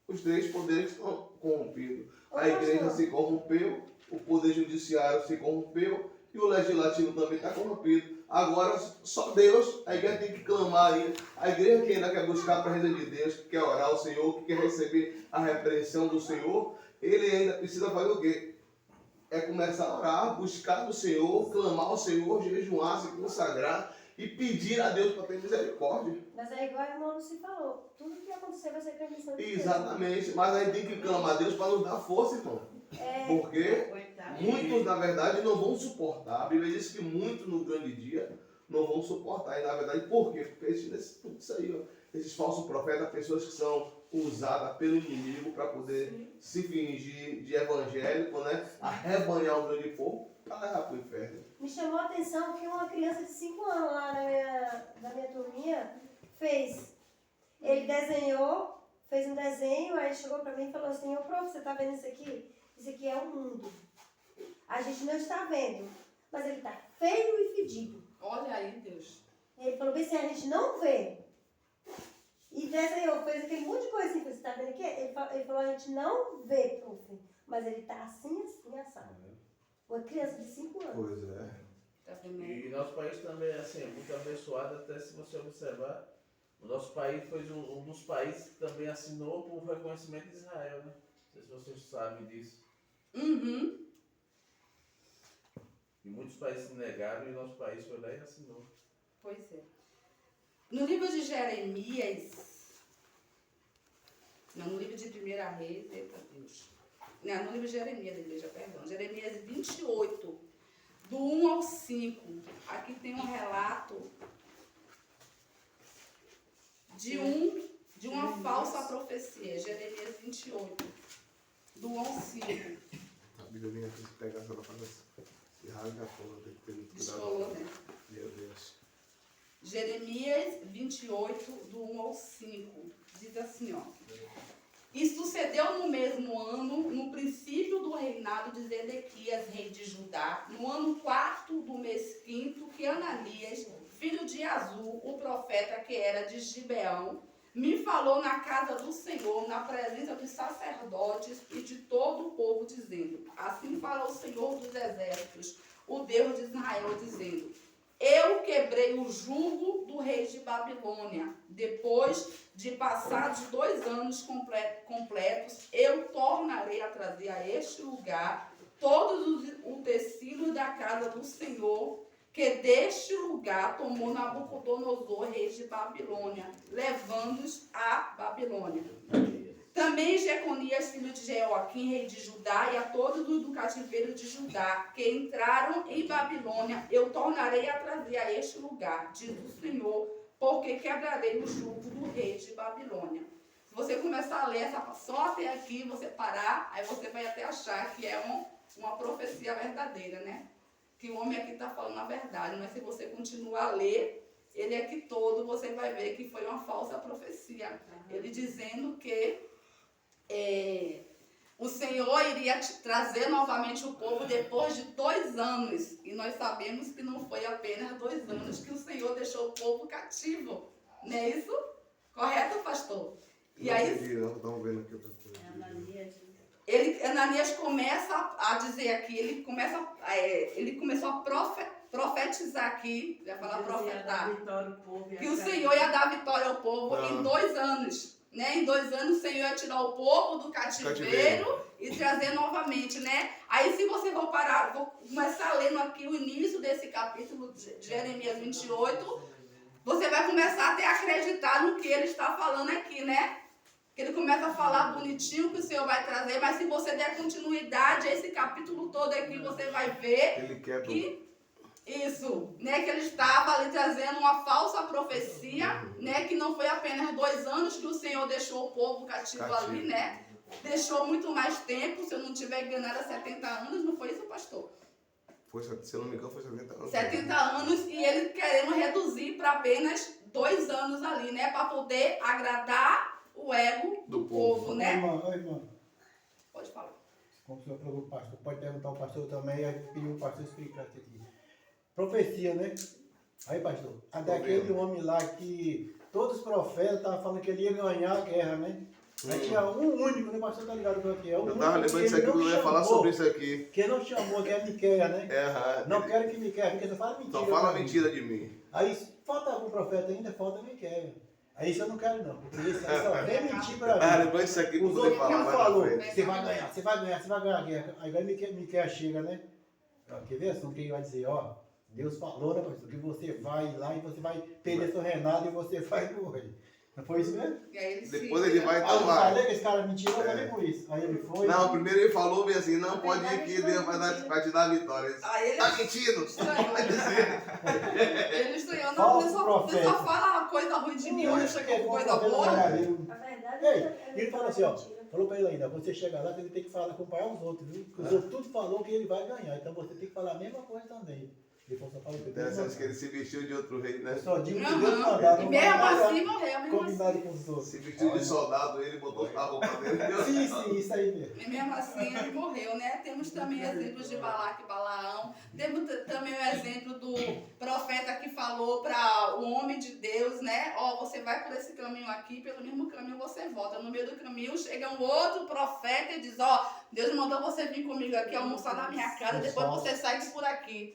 Os três poderes estão corrompidos. A igreja se corrompeu, o poder judiciário se corrompeu e o legislativo também está corrompido. Agora só Deus, a igreja tem que clamar ainda. A igreja que ainda quer buscar a presença de Deus, que quer orar ao Senhor, que quer receber a repreensão do Senhor, ele ainda precisa fazer o quê? É começar a orar, buscar do Senhor, clamar ao Senhor, jejuar, se consagrar e pedir a Deus para ter misericórdia. Mas é igual a irmã Lucy falou, tudo que acontecer vai ser permissão de Deus. Exatamente, mas aí tem que clamar a Deus para nos dar força, irmão. Porque muitos, na verdade, não vão suportar. A Bíblia diz que muitos no grande dia não vão suportar. E na verdade, por quê? Porque tudo isso aí, ó, esses falsos profetas, pessoas que são usadas pelo inimigo para poder se fingir de evangélico, né? Arrebanhar o grande povo para levar para o inferno. Me chamou a atenção que uma criança de 5 anos lá na minha turminha fez. Ele desenhou, fez um desenho, aí ele chegou para mim e falou assim: ô prof, você está vendo isso aqui? Isso aqui é o mundo. A gente não está vendo, mas ele está feio e fedido. Olha aí, Deus. Ele falou bem assim: a gente não vê. E desenhou, fez aquele monte de coisa assim. Você está vendo aqui? Ele falou: a gente não vê, prof, mas ele está assim, assado. Uma criança de 5 anos. Pois é. Tá vendo? E nosso país também é assim, muito abençoado, até se você observar, o nosso país foi um dos países que também assinou por reconhecimento de Israel, né? Não sei se vocês sabem disso. Uhum. E muitos países se negaram e o nosso país foi lá e assinou. Pois é. No livro de Jeremias, Não, no livro de 1 Reis, eita Deus. Não, no livro de Jeremias da igreja, perdão. Jeremias 28, do 1 ao 5. Aqui tem um relato de uma falsa profecia. Jeremias 28, do 1 ao 5. A Bíblia tem que pegar essa para se rasga toda, tem que ter muito cuidado. Descolou, né? Meu Deus. Jeremias 28, do 1 ao 5. Diz assim, ó. E sucedeu no mesmo ano, no princípio do reinado de Zedequias, rei de Judá, no ano 4 do mês 5, que Ananias, filho de Azul, o profeta que era de Gibeão, me falou na casa do Senhor, na presença dos sacerdotes e de todo o povo, dizendo: assim fala o Senhor dos exércitos, o Deus de Israel, dizendo: eu quebrei o jugo do rei de Babilônia. Depois de passados 2 anos completos, eu tornarei a trazer a este lugar todos os utensílios da casa do Senhor, que deste lugar tomou Nabucodonosor, rei de Babilônia, levando-os à Babilônia. Também Jeconias, filho de Jeoaquim, rei de Judá, e a todos os do cativeiro de Judá, que entraram em Babilônia, eu tornarei a trazer a este lugar, diz o Senhor, porque quebrarei o jugo do rei de Babilônia. Se você começar a ler só até aqui, você parar, aí você vai até achar que é uma profecia verdadeira, né? Que o homem aqui está falando a verdade, mas se você continuar a ler, ele aqui todo, você vai ver que foi uma falsa profecia. Ele dizendo que o Senhor iria trazer novamente o povo depois de 2 anos. E nós sabemos que não foi apenas 2 anos que o Senhor deixou o povo cativo. Não é isso? Correto, pastor? E não aí, entendi, não. Estamos vendo aqui outra coisa. Ananias começa a dizer aqui, ele começou a profetizar aqui, já falar profetar, que o Senhor ia dar vitória ao povo em 2 anos. Né? Em 2 anos o Senhor ia tirar o povo do cativeiro e trazer novamente, né? Aí se você vou começar lendo aqui o início desse capítulo de Jeremias 28, você vai começar a ter acreditar no que ele está falando aqui, né? Que ele começa a falar bonitinho que o Senhor vai trazer, mas se você der continuidade a esse capítulo todo aqui, você vai ver que isso, né, que ele estava ali trazendo uma falsa profecia, né, que não foi apenas 2 anos que o Senhor deixou o povo cativo ali, né, deixou muito mais tempo, se eu não estiver enganada, 70 anos, não foi isso, pastor? Foi, se eu não me engano, foi 70 anos. 70 anos, e ele querendo reduzir para apenas 2 anos ali, né, para poder agradar o ego do povo, né? Irmã. Pode falar. Como o senhor falou, pastor, pode perguntar ao pastor também, aí pediu o pastor explicar isso aqui. Profecia, né? Aí, pastor, daquele homem lá que todos os profetas estavam falando que ele ia ganhar a guerra, né? Aí tinha um único, né? O pastor tá ligado com o que é? Eu tava lembrando disso aqui, eu ia falar sobre isso aqui. Que não chamou, que é Miqueias, né? Não quero que Miqueias, porque só fala mentira. Só fala mentira de mim. Aí, falta algum profeta ainda? Falta Miqueias. Aí isso eu não quero não, porque isso aí só vem mentir pra mim. Lembrando disso aqui, os outros falar mais falou, na frente. você vai ganhar a guerra. Aí vai Miqueias chega, né? Quer ver assim, que ele vai dizer, ó, Deus falou, né, pastor, que você vai lá e você vai perder seu reinado e você vai morrer. Não foi isso mesmo? Depois ele vai Eu tomar. falei que esse cara mentiu, eu falei por isso. Aí ele foi. Não, primeiro ele falou bem assim, não pode ir que Deus vai te dar a vitória. Aí ele tá mentindo. Ele estranhou, não, você só fala coisa ruim de mim, hoje chegou com coisa boa. A verdade Ele falou assim, ó, falou pra ele ainda, você chegar lá, você tem que falar, acompanhar os outros, viu? Porque os outros tudo falou que ele vai ganhar, então você tem que falar a mesma coisa também. Ele falou, só fala que interessante que ele se vestiu de outro rei, né? Só digo que Deus mandava. E mesmo assim morreu, mesmo combinado assim. com os outros. Se vestiu de soldado, ele botou a roupa dele. Sim, isso aí mesmo. E mesmo assim ele morreu, né? Temos também exemplos de Balaque e Balaão. Temos também o exemplo do profeta que falou para o homem de Deus, né? Ó, você vai por esse caminho aqui, pelo mesmo caminho você volta. No meio do caminho chega um outro profeta e diz, ó, Deus mandou você vir comigo aqui almoçar na minha casa, depois você sai por aqui.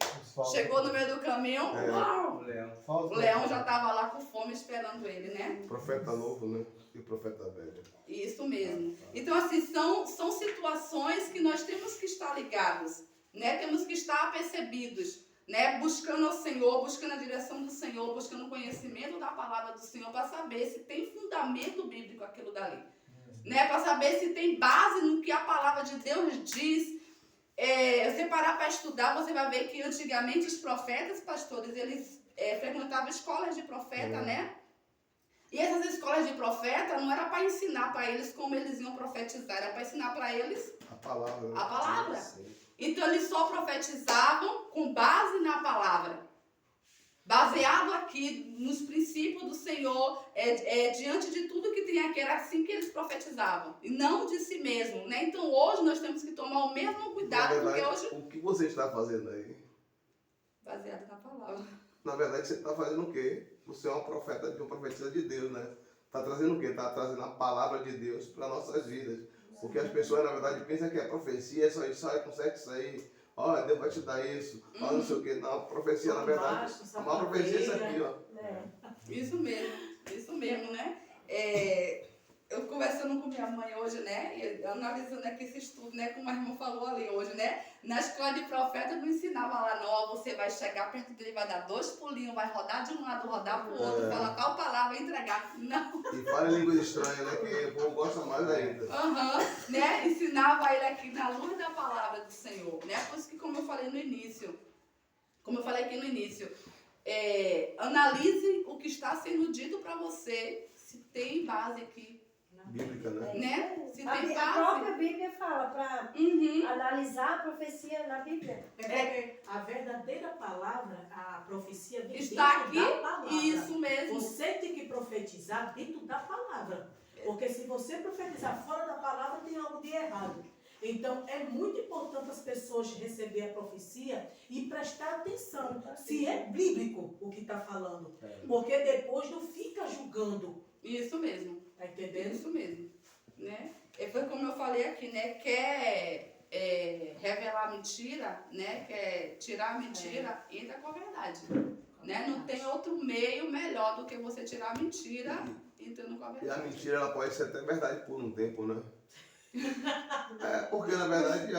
Chegou no meio do caminho, uau! O leão já estava lá com fome esperando ele, né? Profeta novo, né? E profeta velho. Isso mesmo. Então, assim, são situações que nós temos que estar ligados, né? Temos que estar apercebidos, né? Buscando o Senhor, buscando a direção do Senhor, buscando o conhecimento da palavra do Senhor para saber se tem fundamento bíblico aquilo dali. né? Para saber se tem base no que a palavra de Deus diz. Você parar para estudar, você vai ver que antigamente os profetas, pastores, eles frequentavam escolas de profeta, né? E essas escolas de profeta não era para ensinar para eles como eles iam profetizar, era para ensinar para eles A palavra. a palavra. Sim. Então eles só profetizavam com base na palavra. Baseado aqui nos princípios do Senhor, diante de tudo que tem aqui, era assim que eles profetizavam. E não de si mesmo, né? Então hoje nós temos que tomar o mesmo cuidado, Na verdade, porque hoje... o que você está fazendo aí? Baseado na palavra. Na verdade, você está fazendo o quê? Você é uma profeta, uma profetisa de Deus, né? Está trazendo o quê? Está trazendo a palavra de Deus para nossas vidas. Porque as pessoas, na verdade, pensam que a profecia é só isso, consegue isso aí. Ó, Deus vai te dar isso. Ó, não sei o quê. Não, a profecia, na verdade, a maior profecia é isso aqui, ó. Isso mesmo, né? Eu conversando com minha mãe hoje, né? E analisando aqui esse estudo, né? Como a irmã falou ali hoje, né? Na escola de profeta não ensinava lá, não, ó, você vai chegar perto dele, vai dar 2 pulinhos, vai rodar de um lado, rodar pro outro, falar tal palavra, entregar. Não. E fala em língua estranha, né? Que o povo gosta mais ainda. Né? Ensinava ele aqui na luz da palavra do Senhor, né? Por isso que, como eu falei aqui no início, analise o que está sendo dito para você, se tem base aqui. Bíblica, né? Né? Se tem A base. própria Bíblia fala para analisar a profecia na Bíblia. Porque a verdadeira palavra, a profecia vem Está dentro aqui, da palavra. isso mesmo. Você tem que profetizar dentro da palavra. Porque se você profetizar fora da palavra, tem algo de errado. Então, é muito importante as pessoas receberem a profecia e prestar atenção se é bíblico o que está falando. Porque depois não fica julgando. Isso mesmo. Tá entendendo? Isso mesmo. Né? Foi como eu falei aqui, né? Quer revelar mentira, né? Quer tirar a mentira, entra com a verdade. Né? Não tem outro meio melhor do que você tirar a mentira entrando com a E a verdade. mentira, ela pode ser até verdade por um tempo, né? Porque na verdade,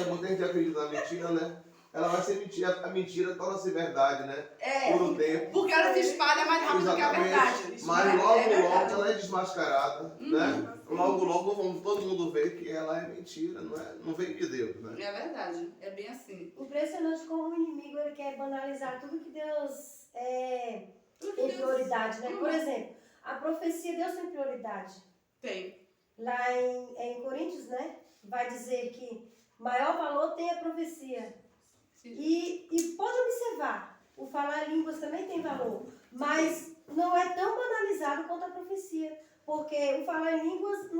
muita gente acredita na mentira, né? Ela vai ser mentira, a mentira torna-se verdade, né? Por um tempo. Porque ela se espalha mais rápido do que a verdade. Mas logo ela é desmascarada, né? Logo vamos todo mundo ver que ela é mentira, não vem de Deus, né? É verdade, é bem assim. Impressionante como o inimigo ele quer banalizar tudo que Deus tem prioridade, né? Por exemplo, a profecia, Deus tem prioridade. Tem. Lá em Coríntios, né? Vai dizer que maior valor tem a profecia. E pode observar, o falar línguas também tem valor, mas não é tão banalizado quanto a profecia. Porque o falar em línguas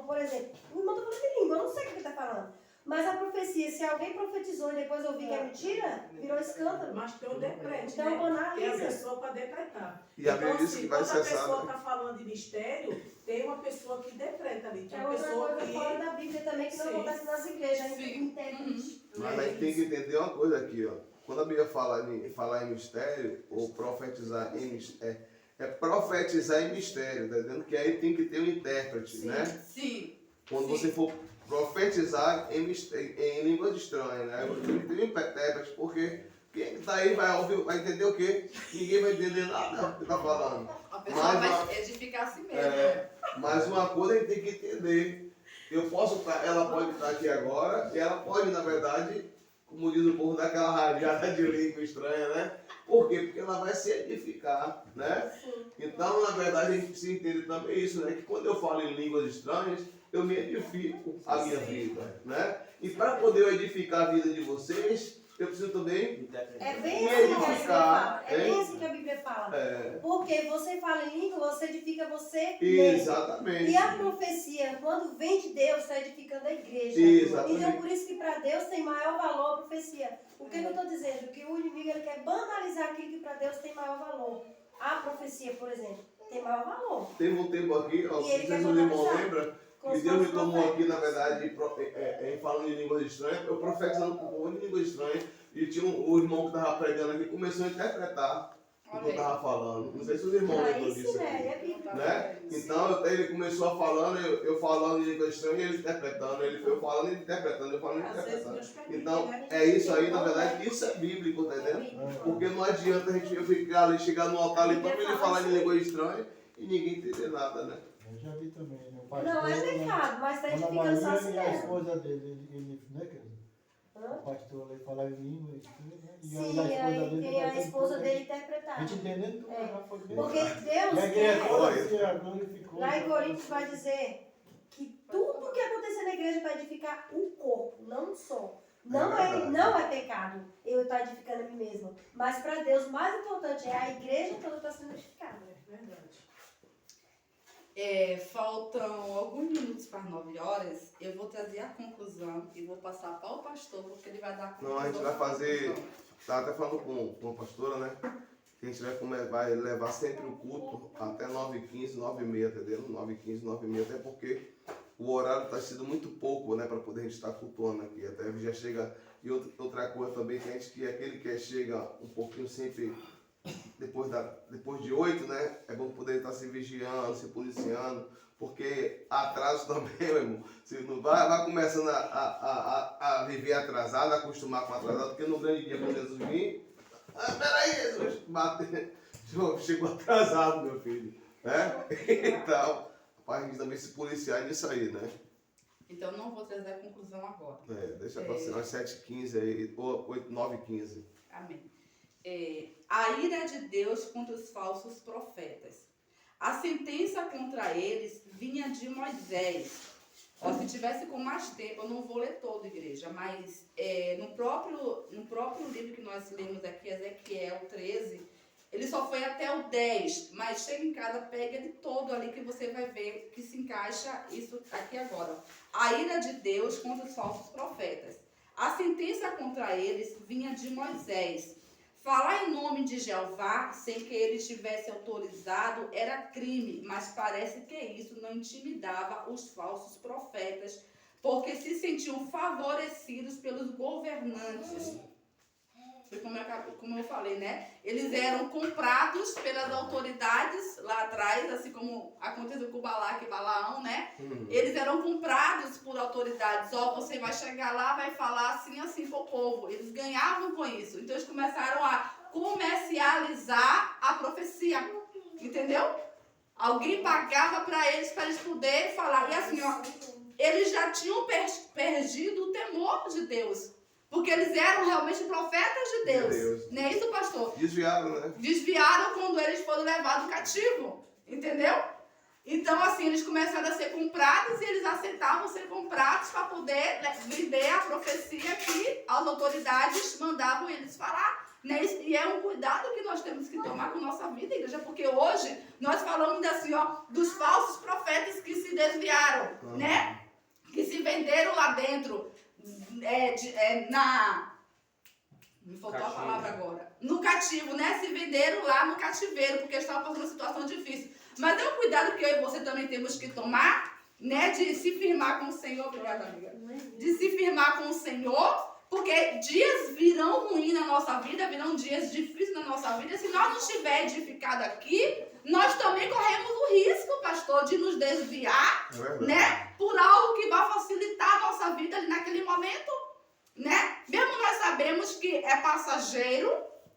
por exemplo, o irmão está falando em língua, eu não sei o que ele está falando. Mas a profecia, se alguém profetizou e depois ouvir que é mentira, virou escândalo. Mas tem o decreto, Então, né? Tem a banaliza. pessoa para decretar. E a Então, Bíblia diz que vai quando a cessar. pessoa está falando de mistério, tem uma pessoa que decreta ali. Tem É uma outra pessoa coisa que... fora da Bíblia também que não Sim. acontece nas igrejas. Sim. Internet. Mas a gente tem que entender uma coisa aqui, ó. Quando a Bíblia fala em mistério, ou profetizar em mistério, é profetizar em mistério, tá entendendo? Que aí tem que ter um intérprete, né? Sim. Quando você for profetizar em línguas estranhas, né? Tem que ter um intérprete, porque quem está aí vai entender o quê? Ninguém vai entender nada do que está falando. A pessoa vai edificar a si mesma. Mas uma coisa a gente tem que entender. Ela pode estar aqui agora, e ela pode, na verdade, como diz o povo, dar aquela rajada de língua estranha, né? Por quê? Porque ela vai se edificar, né? Então, na verdade, a gente precisa entender também isso, né? Que quando eu falo em línguas estranhas, eu me edifico a minha vida, né? E para poder eu edificar a vida de vocês, eu preciso também É bem me assim que a Bíblia fala. edificar. É bem assim que a Bíblia fala. Porque você fala em língua, você edifica você mesmo. Exatamente. E a profecia, quando vem de Deus, está edificando a igreja. Exatamente. Então, por isso que para Deus tem maior valor a profecia. O que eu estou dizendo? Que o inimigo ele quer banalizar aquilo que para Deus tem maior valor. A profecia, por exemplo, tem maior valor. Teve um tempo aqui, ó, não E sei ele se quer os irmãos banalizar. lembram, Com que os Deus me nossos tomou profetas. aqui, na verdade, falando em línguas estranhas, eu profetizando com o povo em línguas estranhas, e tinha o irmão que estava pregando aqui, começou a interpretar o que eu estava falando. Não sei se os irmãos lembram Aí disso sim, aqui. é Bíblia. Né? Então ele começou a falando, eu falando em língua estranha e ele interpretando, ele foi falando e interpretando, eu falando e Às vezes interpretando. Deus permite, Então né? é isso aí, na verdade, isso é bíblico, tá entendendo? Porque não adianta eu ficar ali, chegar no altar ali, todo mundo falar em língua estranha e ninguém entender nada, né? Eu já vi também, né? pastor, Não é pecado, mas está Ana edificando só a si Maria e a mesmo. esposa dele, ele né, querido? Hã? O pastor ali falava em língua, isso tudo, né? E Sim, a esposa aí dele tem a também, esposa tudo, dele A gente interpretava. entendendo tudo, É. já foi bem. Porque E Deus a igreja quer, toda se glorificou. lá em Coríntios vai dizer que tudo que acontecer na igreja vai edificar o corpo, não só. Não é pecado eu estar edificando a mim mesma. Mas para Deus, o mais importante é a igreja toda estar sendo edificada. É verdade. Faltam alguns minutos para as 9 horas. Eu vou trazer a conclusão e vou passar para o pastor, porque ele vai dar a conclusão. Não, a gente vai fazer. Estava até falando com a pastora, né? Que a gente vai levar sempre o culto até 9h15, 9h30, entendeu? 9h15, 9h30, até porque o horário está sendo muito pouco, né? Para poder a gente estar cultuando aqui. Até já chega. E outra coisa também, que a gente que aquele que chega um pouquinho sempre depois de 8, né? É bom poder estar se vigiando, se policiando, porque atraso também, meu irmão. Você não vai começando a viver atrasado, a acostumar com atrasado, porque no grande dia, quando Jesus vir, peraí, Jesus, chegou atrasado, meu filho, né? Então, a gente também se policiar nisso aí, né? Então, não vou trazer a conclusão agora. Deixa para ser umas 7h15 aí, ou 9h15. Amém. A ira de Deus contra os falsos profetas. A sentença contra eles vinha de Moisés. Se tivesse com mais tempo, eu não vou ler todo, igreja, mas no próprio livro que nós lemos aqui, Ezequiel 13, ele só foi até o 10, mas chega em casa, pega ele todo ali que você vai ver que se encaixa isso aqui agora. A ira de Deus contra os falsos profetas. A sentença contra eles vinha de Moisés. Falar em nome de Jeová, sem que ele tivesse autorizado, era crime, mas parece que isso não intimidava os falsos profetas, porque se sentiam favorecidos pelos governantes. Foi como eu falei, né? Eles eram comprados pelas autoridades lá atrás, assim como aconteceu com Balaque e Balaão, né? Eles eram comprados por autoridades. Você vai chegar lá, vai falar assim pro povo. Eles ganhavam com isso. Então eles começaram a comercializar a profecia. Entendeu? Alguém pagava para eles poderem falar. E assim, eles já tinham perdido o temor de Deus. Porque eles eram realmente profetas de Deus. Não é isso, pastor? Desviaram, né? Desviaram quando eles foram levados cativo. Entendeu? Então, assim, eles começaram a ser comprados e eles aceitavam ser comprados para poder vender a profecia que as autoridades mandavam eles falar. Né? E é um cuidado que nós temos que tomar com nossa vida, igreja, porque hoje nós falamos assim, dos falsos profetas que se desviaram, né? Que se venderam lá dentro. Me faltou a palavra agora. No cativo, né? Se venderam lá no cativeiro, porque estavam passando uma situação difícil. Mas é um cuidado que eu e você também temos que tomar, né? De se firmar com o Senhor. Obrigada, amiga. De se firmar com o Senhor, porque dias virão ruins na nossa vida, virão dias difíceis na nossa vida. Se nós não estiver edificado aqui, nós também corremos o risco, pastor, de nos desviar, né? Por algo que vai facilitar a nossa vida ali naquele momento, né? Mesmo nós sabemos que é passageiro,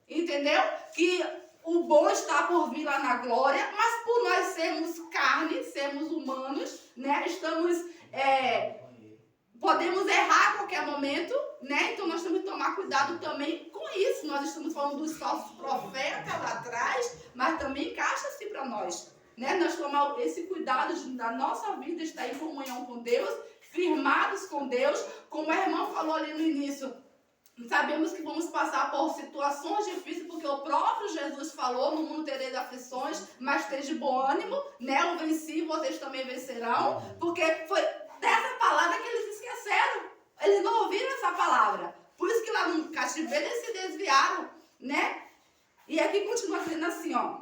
entendeu? Que o bom está por vir lá na glória, mas por nós sermos carne, sermos humanos, né? Podemos errar a qualquer momento, né? Então nós temos que tomar cuidado também com isso. Nós estamos falando dos falsos profetas lá atrás, mas também encaixa-se para nós, né? Nós tomar esse cuidado da nossa vida estar em comunhão com Deus, firmados com Deus, como a irmã falou ali no início. Sabemos que vamos passar por situações difíceis, porque o próprio Jesus falou, no mundo tereis aflições, mas esteja de bom ânimo, né? Eu venci, vocês também vencerão, porque foi dessa palavra que eles esqueceram. Eles não ouviram essa palavra. Por isso que lá no cativeiro eles se desviaram, né? E aqui continua dizendo assim, a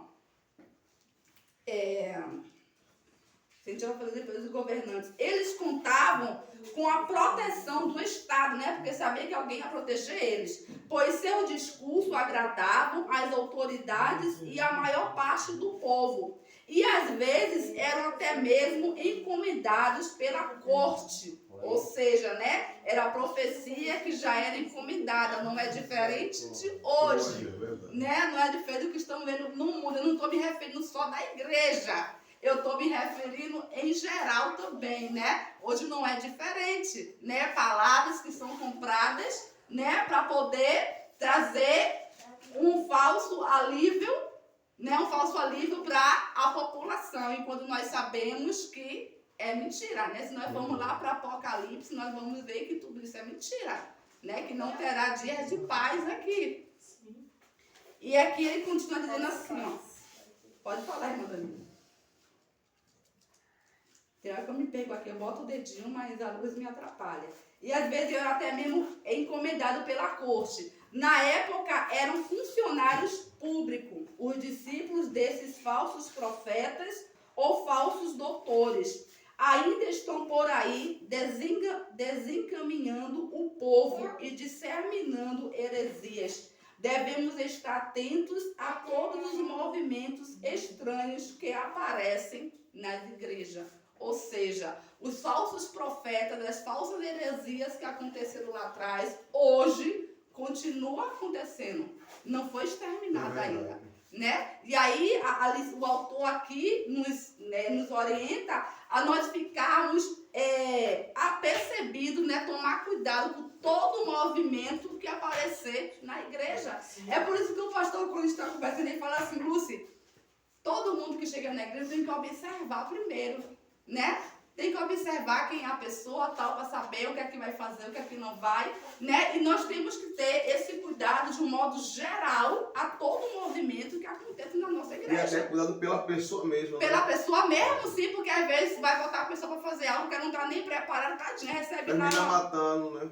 gente vai fazer depois dos governantes. Eles contavam com a proteção do Estado, né? Porque sabia que alguém ia proteger eles. Pois seu discurso agradavam as autoridades e a maior parte do povo. E às vezes eram até mesmo encomendados pela corte. Ou seja, né? Era a profecia que já era encomendada. Não é diferente de hoje. Né? Não é diferente do que estamos vendo no mundo. Eu não estou me referindo só da igreja. eu estou me referindo em geral também, né? Hoje não é diferente, né? Palavras que são compradas, né? Para poder trazer um falso alívio, né? Um falso alívio para a população. E quando nós sabemos que é mentira, né? Se nós vamos lá para Apocalipse, nós vamos ver que tudo isso é mentira, né? Que não terá dias de paz aqui. E aqui ele continua dizendo assim, ó. Pode falar, irmã Danilo. Tem hora que eu me pego aqui, eu boto o dedinho, mas a luz me atrapalha. E às vezes eu até mesmo é encomendado pela corte. Na época eram funcionários públicos, os discípulos desses falsos profetas ou falsos doutores. Ainda estão por aí desencaminhando o povo e disseminando heresias. Devemos estar atentos a todos os movimentos estranhos que aparecem nas igrejas. Ou seja, os falsos profetas, as falsas heresias que aconteceram lá atrás, hoje continua acontecendo. Não foi exterminado ainda, né? E aí o autor aqui nos orienta a nós ficarmos apercebidos, né? Tomar cuidado com todo o movimento que aparecer na igreja. É por isso que o pastor, quando está conversando, ele fala assim, Lúcia, todo mundo que chega na igreja tem que observar primeiro, né? Tem que observar quem é a pessoa, tal, para saber o que é que vai fazer, o que é que não vai, né? E nós temos que ter esse cuidado de um modo geral a todo o movimento que acontece na nossa igreja. E até cuidado pela pessoa mesmo. Pela pessoa mesmo, sim, porque às vezes vai botar a pessoa para fazer algo que ela não está nem preparada, tadinha, recebe lá termina matando, né?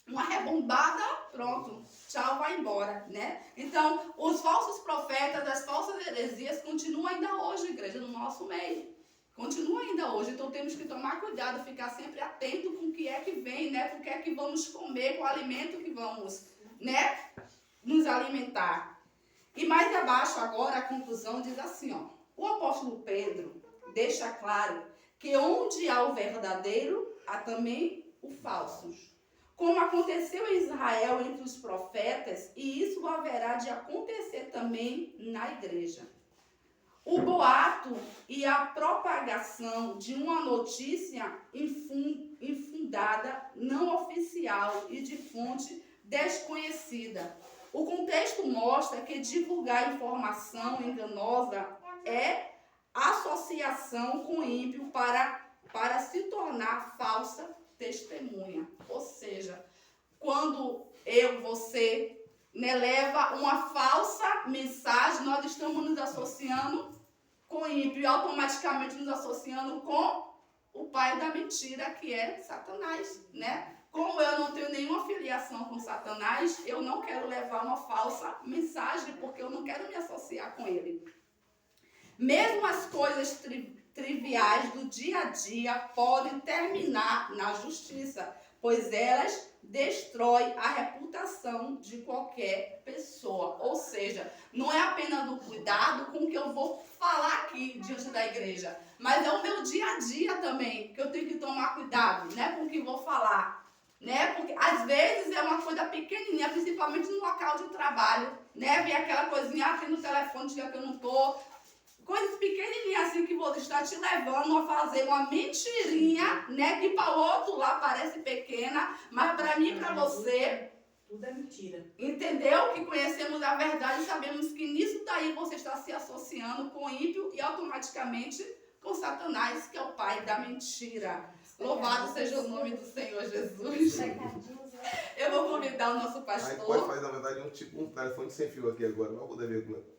uma rebombada, pronto, tchau, vai embora, né? Então, os falsos profetas, as falsas heresias continuam ainda hoje, igreja, no nosso meio. Continua ainda hoje, então temos que tomar cuidado, ficar sempre atento com o que é que vem, né? Com o que é que vamos comer, com o alimento que vamos, né? Nos alimentar. E mais abaixo agora a conclusão diz assim, ó. O apóstolo Pedro deixa claro que onde há o verdadeiro, há também o falso. Como aconteceu em Israel entre os profetas, e isso haverá de acontecer também na igreja. O boato e a propagação de uma notícia infundada, não oficial e de fonte desconhecida. O contexto mostra que divulgar informação enganosa é associação com o ímpio para se tornar falsa testemunha. Ou seja, quando você leva uma falsa mensagem, nós estamos nos associando com o ímpio e automaticamente nos associando com o pai da mentira, que é Satanás, né? Como eu não tenho nenhuma filiação com Satanás, eu não quero levar uma falsa mensagem, porque eu não quero me associar com ele. Mesmo as coisas triviais do dia a dia podem terminar na justiça, pois elas destroem a reputação de qualquer pessoa. Ou seja, não é apenas o cuidado com o que eu vou falar aqui diante da igreja, mas é o meu dia a dia também, que eu tenho que tomar cuidado, né, com o que vou falar, né, porque às vezes é uma coisa pequenininha, principalmente no local de trabalho, né, vem aquela coisinha aqui no telefone, diga que eu não tô, coisas pequenininhas assim que você está te levando a fazer uma mentirinha, né, que para o outro lá parece pequena, mas para mim e para você, tudo é mentira. Entendeu? Que conhecemos a verdade e sabemos que nisso daí você está se associando com o ímpio e automaticamente com Satanás, que é o pai da mentira. Louvado seja o nome do Senhor Jesus. Eu vou convidar o nosso pastor. A gente pode fazer, na verdade, um telefone sem fio aqui agora, não vou poder ver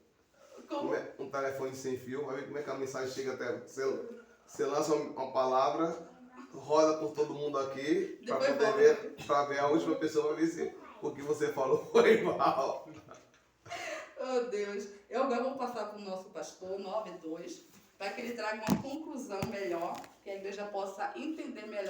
como é. Um telefone sem fio, vai ver como é que a mensagem chega até você lança uma palavra, roda por todo mundo aqui, para poder ver, para ver a última pessoa, para ver se o que você falou foi mal. Oh Deus, eu agora vou passar para o nosso pastor 92, para que ele traga uma conclusão melhor, que a igreja possa entender melhor